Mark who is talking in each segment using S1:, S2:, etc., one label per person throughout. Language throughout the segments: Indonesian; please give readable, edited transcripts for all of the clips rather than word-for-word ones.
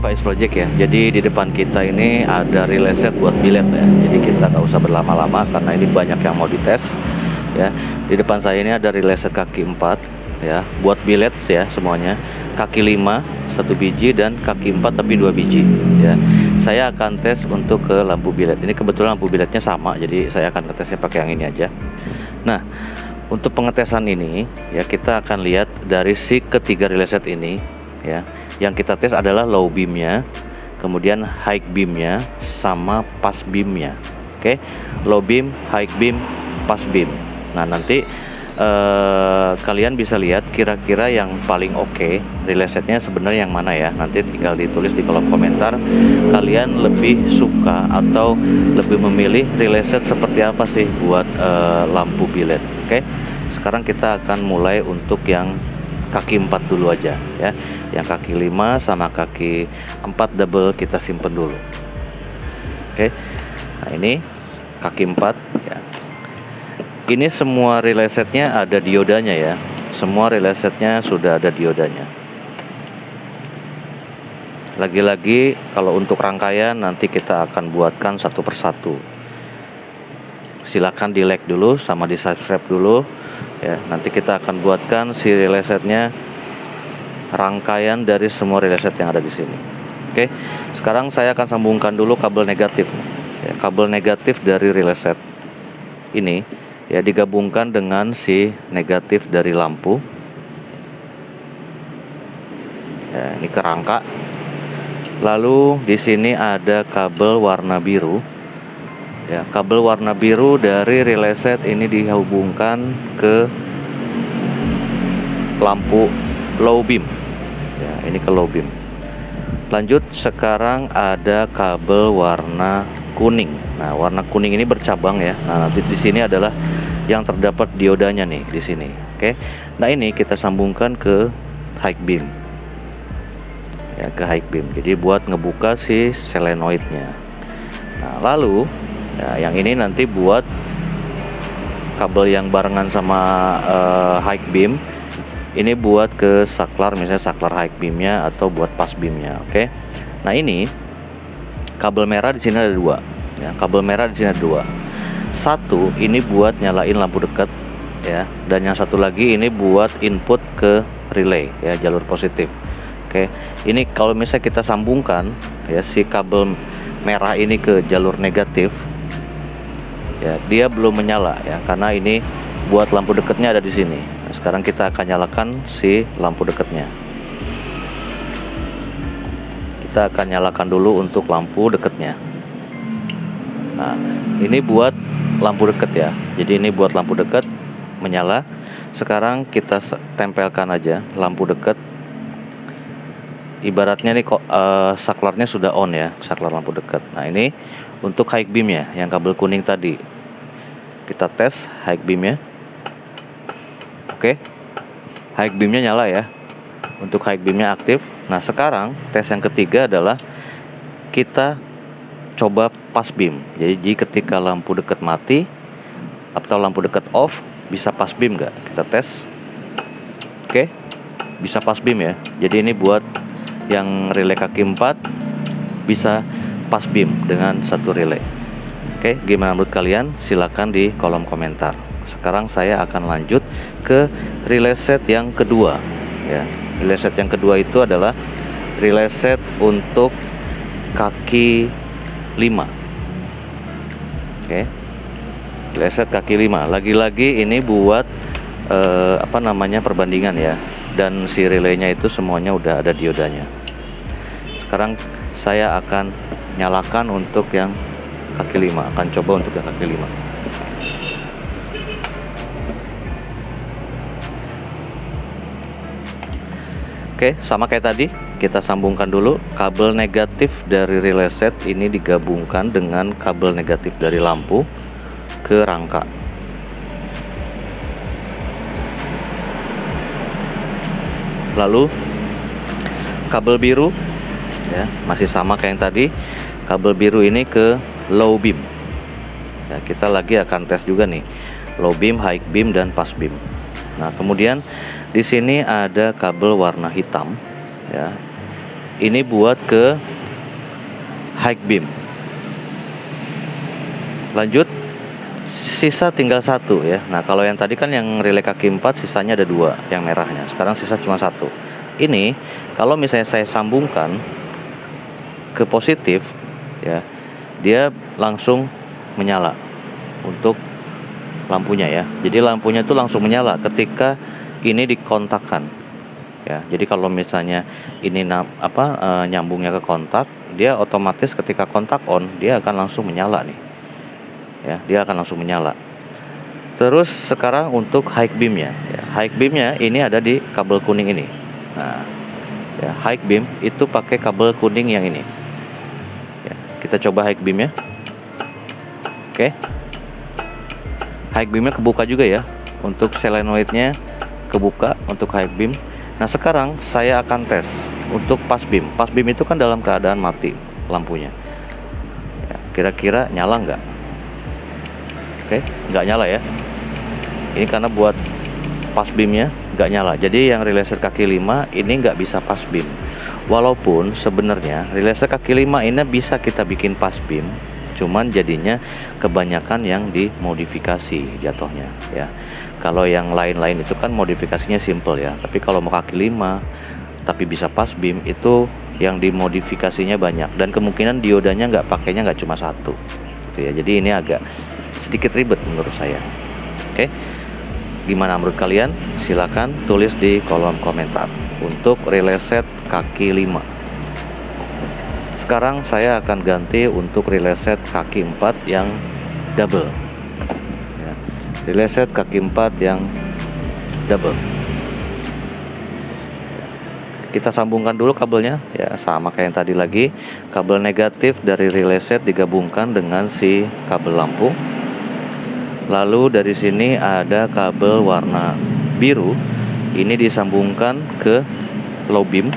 S1: Faiz Project ya. Jadi di depan kita ini ada relay set buat bilet ya. Jadi kita nggak usah berlama-lama karena ini banyak yang mau dites ya. Di depan saya ini ada relay set kaki 4 ya, buat bilet ya semuanya. Kaki 5 1 biji dan kaki 4 tapi 2 biji ya. Saya akan tes untuk ke lampu bilet. Ini kebetulan lampu biletnya sama, jadi saya akan ngetesnya pakai yang ini aja. Nah, untuk pengetesan ini ya kita akan lihat dari si ketiga relay set ini ya. Yang kita tes adalah low beamnya, kemudian high beamnya, sama pass beamnya. Oke, low beam, high beam, pass beam. Nah nanti kalian bisa lihat kira-kira yang paling oke relay setnya sebenarnya yang mana ya. Nanti tinggal ditulis di kolom komentar kalian lebih suka atau lebih memilih relay set seperti apa sih buat lampu bilet. Oke, sekarang kita akan mulai untuk yang kaki 4 dulu aja ya. Yang kaki 5 sama kaki 4 double kita simpen dulu. Oke, nah ini kaki 4 ya. Ini semua relay setnya ada diodanya ya. Semua relay setnya sudah ada diodanya. Lagi-lagi kalau untuk rangkaian nanti kita akan buatkan satu persatu. Silakan di like dulu sama di subscribe dulu ya. Nanti kita akan buatkan si relay setnya, rangkaian dari semua relay set yang ada di sini. Oke, sekarang saya akan sambungkan dulu kabel negatif ya. Kabel negatif dari relay set ini ya digabungkan dengan si negatif dari lampu ya, ini ke rangka. Lalu di sini ada kabel warna biru ya. Kabel warna biru dari relay set ini dihubungkan ke lampu low beam ya, ini ke low beam. Lanjut, sekarang ada kabel warna kuning. Nah, warna kuning ini bercabang ya. Nah, nanti di sini adalah yang terdapat diodanya nih di sini. Oke. Nah, ini kita sambungkan ke high beam. Ya, ke high beam. Jadi buat ngebuka si selenoidnya. Nah, lalu ya, yang ini nanti buat kabel yang barengan sama high beam. Ini buat ke saklar, misalnya saklar high beamnya atau buat pass beamnya. Oke. Nah ini kabel merah di sini ada 2. Ya, kabel merah di sini ada 2. Satu ini buat nyalain lampu dekat ya, dan yang satu lagi ini buat input ke relay ya, jalur positif. Oke. Ini kalau misalnya kita sambungkan ya si kabel merah ini ke jalur negatif ya, dia belum menyala ya karena ini buat lampu dekatnya ada di sini. Nah, sekarang kita akan nyalakan si lampu dekatnya. Kita akan nyalakan dulu untuk lampu dekatnya. Nah, ini buat lampu dekat ya. Jadi ini buat lampu dekat menyala. Sekarang kita tempelkan aja lampu dekat. Ibaratnya nih kok saklarnya sudah on ya, saklar lampu dekat. Nah, ini untuk high beamnya yang kabel kuning tadi. Kita tes high beamnya. Oke, high beamnya nyala ya. Untuk high beamnya aktif. Nah sekarang tes yang ketiga adalah kita coba pass beam. Jadi ketika lampu dekat mati atau lampu dekat off, bisa pass beam nggak? Kita tes. Oke, bisa pass beam ya. Jadi ini buat yang relay kaki 4 bisa pass beam dengan satu relay. Oke, gimana menurut kalian? Silakan di kolom komentar. Sekarang saya akan lanjut ke relay set yang kedua ya. Relay set yang kedua itu adalah relay set untuk kaki 5. Oke, relay set kaki 5. Lagi-lagi ini buat perbandingan ya. Dan si relaynya itu semuanya udah ada diodanya. Sekarang saya akan nyalakan untuk yang kaki 5. Akan coba untuk yang kaki 5. Oke, sama kayak tadi, kita sambungkan dulu kabel negatif dari relay set ini digabungkan dengan kabel negatif dari lampu ke rangka. Lalu kabel biru ya, masih sama kayak yang tadi. Kabel biru ini ke low beam. Ya, kita lagi akan tes juga nih low beam, high beam, dan pass beam. Nah, kemudian di sini ada kabel warna hitam ya. ini buat ke high beam. Lanjut, sisa tinggal satu ya. Nah, kalau yang tadi kan yang relay kaki 4 sisanya ada 2 yang merahnya. Sekarang sisa cuma satu. Ini kalau misalnya saya sambungkan ke positif ya, dia langsung menyala untuk lampunya ya. Jadi lampunya itu langsung menyala ketika ini dikontakkan ya. Jadi kalau misalnya ini nyambungnya ke kontak, dia otomatis ketika kontak on dia akan langsung menyala nih ya, dia akan langsung menyala. Terus sekarang untuk high beamnya ya. High beamnya ini ada di kabel kuning ini. Nah ya, high beam itu pakai kabel kuning yang ini ya. Kita coba high beamnya. Oke, high beamnya kebuka juga ya. Untuk solenoidnya kebuka untuk high beam. Nah sekarang saya akan tes untuk pass beam. Pass beam itu kan dalam keadaan mati lampunya ya, kira-kira nyala nggak? Oke, nggak nyala ya. Ini karena buat pass beamnya nggak nyala. Jadi yang relay set kaki 5 ini nggak bisa pass beam. Walaupun sebenarnya relay set kaki 5 ini bisa kita bikin pass beam, cuman jadinya kebanyakan yang dimodifikasi jatuhnya ya. Kalau yang lain-lain itu kan modifikasinya simple ya. Tapi kalau mau kaki 5 tapi bisa pass beam, itu yang dimodifikasinya banyak, dan kemungkinan diodanya pakainya nggak cuma satu gitu ya. Jadi ini agak sedikit ribet menurut saya. Oke, gimana menurut kalian? Silakan tulis di kolom komentar untuk relay set kaki 5. Sekarang saya akan ganti untuk relay set kaki 4 yang double ya. Relay set kaki 4 yang double. Kita sambungkan dulu kabelnya ya, sama kayak yang tadi lagi. Kabel negatif dari relay set digabungkan dengan si kabel lampu. Lalu dari sini ada kabel warna biru, ini disambungkan ke low beam.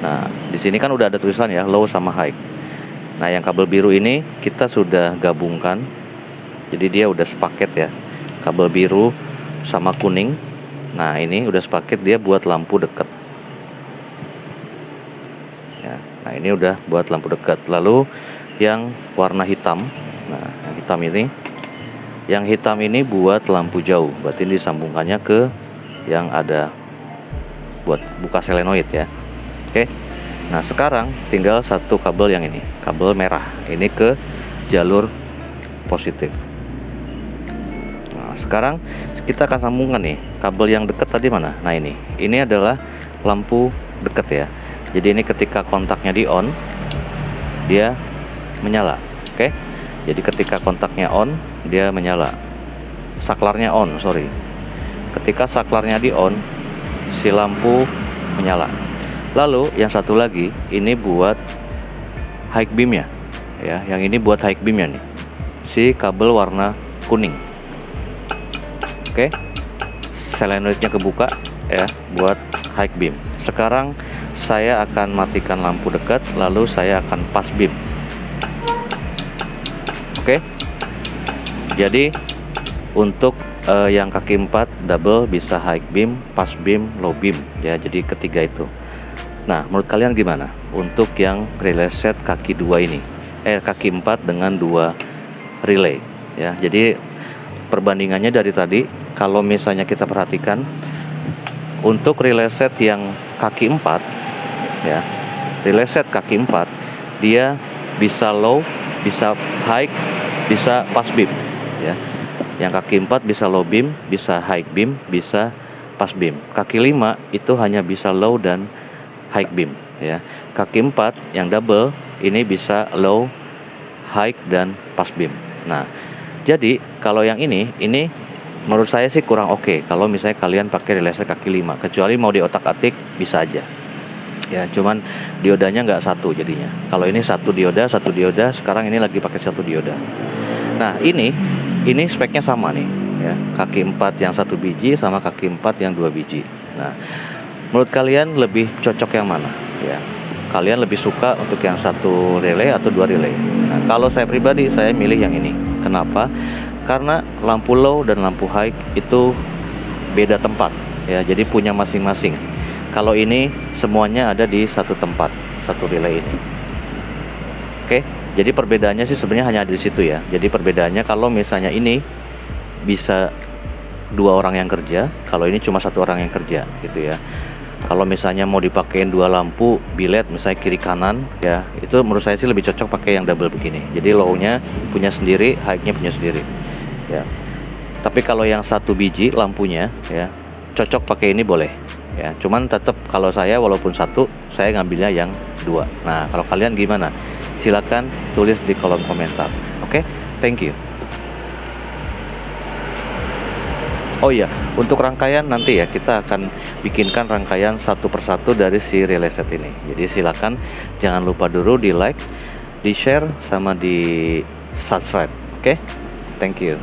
S1: Nah, di sini kan udah ada tulisan ya, low sama high. Nah, yang kabel biru ini kita sudah gabungkan. Jadi dia udah sepaket ya. Kabel biru sama kuning. Nah, ini udah sepaket, dia buat lampu dekat. Ya, nah ini udah buat lampu dekat. Lalu yang warna hitam. Nah, yang hitam ini. Yang hitam ini buat lampu jauh, berarti ini disambungkannya ke yang ada buat buka solenoid ya. Oke, nah sekarang tinggal satu kabel yang ini, kabel merah, ini ke jalur positif. Nah sekarang kita akan sambungkan nih, kabel yang dekat tadi mana? Nah ini adalah lampu dekat ya. Jadi ini ketika kontaknya di on, dia menyala. Oke, jadi ketika kontaknya on, dia menyala. Saklarnya on, sorry. Ketika saklarnya di on, si lampu menyala. Lalu yang satu lagi, ini buat high beamnya ya. Yang ini buat high beamnya nih, si kabel warna kuning. Oke, solenoidnya kebuka ya, buat high beam. Sekarang saya akan matikan lampu dekat, lalu saya akan pass beam. Oke, jadi untuk yang kaki 4 double bisa high beam, pass beam, low beam ya. Jadi ketiga itu. Nah, menurut kalian gimana untuk yang relay set kaki 2 ini? Kaki 4 dengan 2 relay ya. Jadi perbandingannya dari tadi, kalau misalnya kita perhatikan untuk relay set yang kaki 4 ya, relay set kaki 4 dia bisa low, bisa high, bisa pass beam ya. Yang kaki 4 bisa low beam, bisa high beam, bisa pass beam. Kaki 5 itu hanya bisa low dan high beam ya. Kaki 4 yang double ini bisa low, high dan pass beam. Nah, jadi kalau yang ini menurut saya sih kurang oke kalau misalnya kalian pakai relay set kaki 5, kecuali mau diotak-atik bisa aja ya, cuman diodanya nggak satu jadinya. Kalau ini satu dioda, sekarang ini lagi pakai satu dioda. Nah ini speknya sama nih ya, kaki 4 yang 1 biji sama kaki 4 yang 2 biji. Nah menurut kalian lebih cocok yang mana ya? Kalian lebih suka untuk yang satu relay atau 2 relay? Nah kalau saya pribadi, saya milih yang ini. Kenapa? Karena lampu low dan lampu high itu beda tempat ya, jadi punya masing-masing. Kalau ini semuanya ada di satu tempat, satu relay ini. Oke, jadi perbedaannya sih sebenarnya hanya di situ ya. Jadi perbedaannya kalau misalnya ini bisa 2 orang yang kerja, kalau ini cuma 1 orang yang kerja gitu ya. Kalau misalnya mau dipakein 2 lampu bilet misalnya kiri kanan ya, itu menurut saya sih lebih cocok pakai yang double begini. Jadi low-nya punya sendiri, high-nya punya sendiri ya. Tapi kalau yang 1 biji lampunya ya, cocok pakai ini boleh ya. Cuman tetap kalau saya walaupun 1, saya ngambilnya yang 2. Nah, kalau kalian gimana? Silakan tulis di kolom komentar. Oke, thank you. Oh iya, untuk rangkaian nanti ya kita akan bikinkan rangkaian satu persatu dari si relay set ini. Jadi silakan jangan lupa dulu di like, di share, sama di subscribe. Oke, thank you.